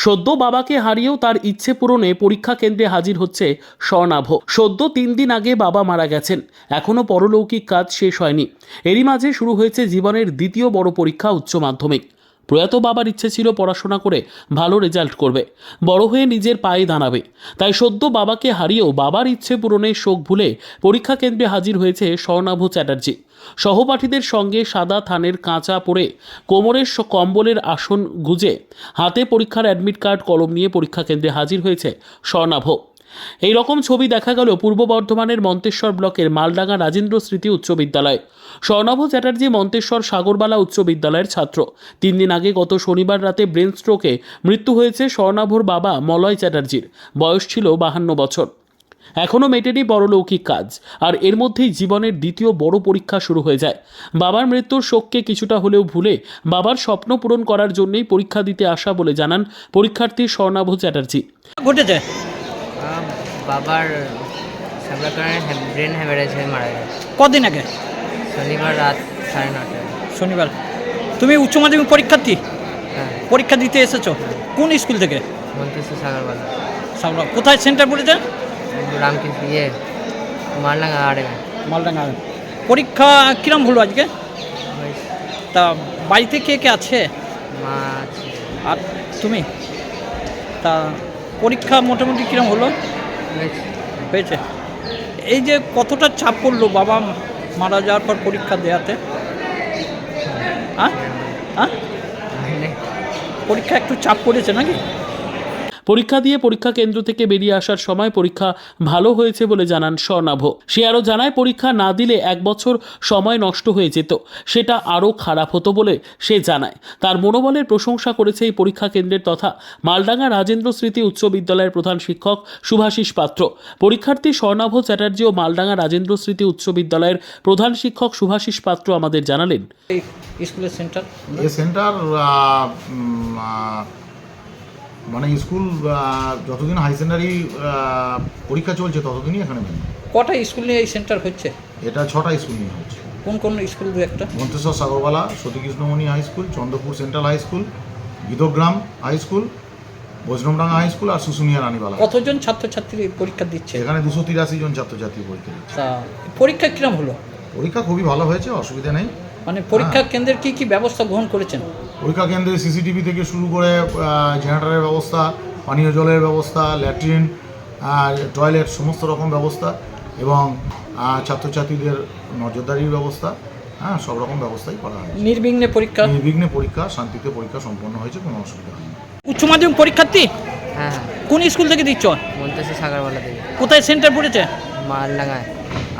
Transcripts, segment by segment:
সদ্য বাবাকে হারিয়েও তার ইচ্ছে পূরণে পরীক্ষা কেন্দ্রে হাজির হচ্ছে স্বর্ণাভ। সদ্য 3 দিন আগে বাবা মারা গেছেন, এখনও পরলৌকিক কাজ শেষ হয়নি। এরই মাঝে শুরু হয়েছে জীবনের দ্বিতীয় বড় পরীক্ষা, উচ্চ মাধ্যমিক। প্রয়াত বাবার ইচ্ছে ছিল পড়াশোনা করে ভালো রেজাল্ট করবে, বড় হয়ে নিজের পায়ে দাঁড়াবে। তাই সদ্য বাবাকে হারিয়েও বাবার ইচ্ছে পূরণের শোক ভুলে পরীক্ষা কেন্দ্রে হাজির হয়েছে স্বর্ণাভ চ্যাটার্জি। সহপাঠীদের সঙ্গে সাদা থানের কাঁচা পরে কোমরের কম্বলের আসন গুজে হাতে পরীক্ষার অ্যাডমিট কার্ড কলম নিয়ে পরীক্ষা কেন্দ্রে হাজির হয়েছে স্বর্ণাভ। এই রকম ছবি দেখা গেল পূর্ব বর্ধমানের মন্তেশ্বর ব্লকের মালডাঙ্গা রাজেন্দ্র স্মৃতি উচ্চ বিদ্যালয়। স্বর্ণাভ চ্যাটার্জি মন্তেশ্বর সাগরবালা উচ্চ বিদ্যালয়ের ছাত্র। 3 দিন আগে গত শনিবার রাতে ব্রেন স্ট্রোকে মৃত্যু হয়েছে স্বর্ণাভর বাবা মলয় চ্যাটার্জির। বয়স ছিল 52 বছর। এখনও মেটেনি পরলৌকিক কাজ, আর এর মধ্যেই জীবনের দ্বিতীয় বড় পরীক্ষা শুরু হয়ে যায়। বাবার মৃত্যুর শোককে কিছুটা হলেও ভুলে বাবার স্বপ্ন পূরণ করার জন্যই পরীক্ষা দিতে আসা বলে জানান পরীক্ষার্থী স্বর্ণাভ চ্যাটার্জি। ঘটেছে বাবার ব্রেন হ্যামারেজে মারা গেছে কদিন আগে? শনিবার রাত 9:30টায়। শনিবার। তুমি উচ্চ মাধ্যমিক পরীক্ষার্থী, হ্যাঁ, পরীক্ষা দিতে এসেছো কোন স্কুল থেকে? মন্তেশ্বর সাগরবালা। সাবরা। কোথায় সেন্টার পড়েছে? রামকৃষ্ণ মালডাঙ্গা আড়ে। মালডাঙ্গা। পরীক্ষা কিরম হলো আজকে? তা বাড়িতে কে কে আছে? মা আছে। আর তুমি? তা পরীক্ষা মোটামুটি কিরম হলো? হয়েছে। এই যে কতটা চাপ পড়লো বাবা মারা যাওয়ার পর পরীক্ষা দেওয়াতে? হ্যাঁ হ্যাঁ, পরীক্ষা একটু চাপ পড়েছে নাকি? পরীক্ষা দিয়ে পরীক্ষা কেন্দ্র থেকে বেরিয়ে আসার সময় পরীক্ষা ভালো হয়েছে বলে জানান স্বর্ণাভ। সে আরও জানায়, পরীক্ষা না দিলে 1 বছর সময় নষ্ট হয়ে যেত, সেটা আরও খারাপ হতো বলে সে জানায়। তার মনোবলের প্রশংসা করেছে এই পরীক্ষা কেন্দ্রের তথা মালডাঙ্গা রাজেন্দ্র স্মৃতি উচ্চ বিদ্যালয়ের প্রধান শিক্ষক শুভাশিস পাত্র। পরীক্ষার্থী স্বর্ণাভ চ্যাটার্জি ও মালডাঙ্গা রাজেন্দ্র স্মৃতি উচ্চ বিদ্যালয়ের প্রধান শিক্ষক শুভাশিস পাত্র আমাদের জানালেন, এই স্কুলের সেন্টার মানে স্কুল যতদিন হাই সেকেন্ডারি পরীক্ষা চলছে ততদিনই এখানে মেন। কটা স্কুল নিয়ে এই সেন্টার হচ্ছে? এটা 6টা স্কুল নিয়ে হচ্ছে। কোন কোন স্কুল? দু একটা। Manteswar Sagarbala, Satikrishnamani high school, Chandrapur central high school, Gitgram high school, Baishnabdanga high school আর শুশুনিয়া রানীবালা। কতজন ছাত্রছাত্রী পরীক্ষা দিচ্ছে? এখানে 283 জন ছাত্রছাত্রী পরীক্ষা দিচ্ছে। তা পরীক্ষা কিরম হলো? পরীক্ষা খুবই ভালো হয়েছে, অসুবিধা নেই। মানে পরীক্ষা কেন্দ্রের কি কি ব্যবস্থা গ্রহণ করেছেন? পরীক্ষা কেন্দ্রে সিসিটিভি থেকে শুরু করে জেনারেটরের ব্যবস্থা, পানীয় জলের ব্যবস্থা, ল্যাট্রিন, টয়লেট, সমস্ত রকম ব্যবস্থা এবং ছাত্রছাত্রীদের নজরদারির ব্যবস্থা, হ্যাঁ, সব রকম ব্যবস্থাই করা হয়েছে। নির্বিঘ্নে পরীক্ষা শান্তিতে পরীক্ষা সম্পন্ন হয়েছে, কোনো অসুবিধা হয়নি। উচ্চ মাধ্যমিক পরীক্ষার্থী হ্যাঁ, কোন স্কুল থেকে দিচ্ছ? মন্তেশ্বর সাগরবালা থেকে। কোথায় সেন্টার পড়েছে? মালডাঙ্গায়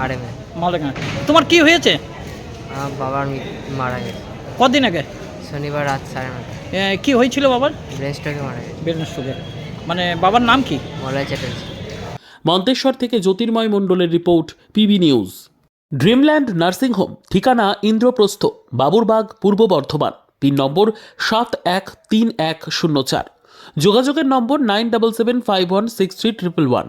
আড়ে। মালডাঙ্গা। তোমার কি হয়েছে? বাবার মারা গেছে কদিন আগে? শনিবার রাত 9:30টায়। কি হয়েছিল বাবার? ব্রেন স্ট্রোকে মারা গেছে। ব্রেন স্ট্রোকে। মানে বাবার নাম কি? মলয় চ্যাটার্জি। মন্তেশ্বর থেকে জ্যোতির্ময় মণ্ডলের report, PB news. Dreamland nursing home, ঠিকানা ইন্দ্রপ্রস্থ, বাবুরবাগ, পূর্ব বর্ধমান। পিন নম্বর 713104। যোগাযোগের নম্বর 9775163111।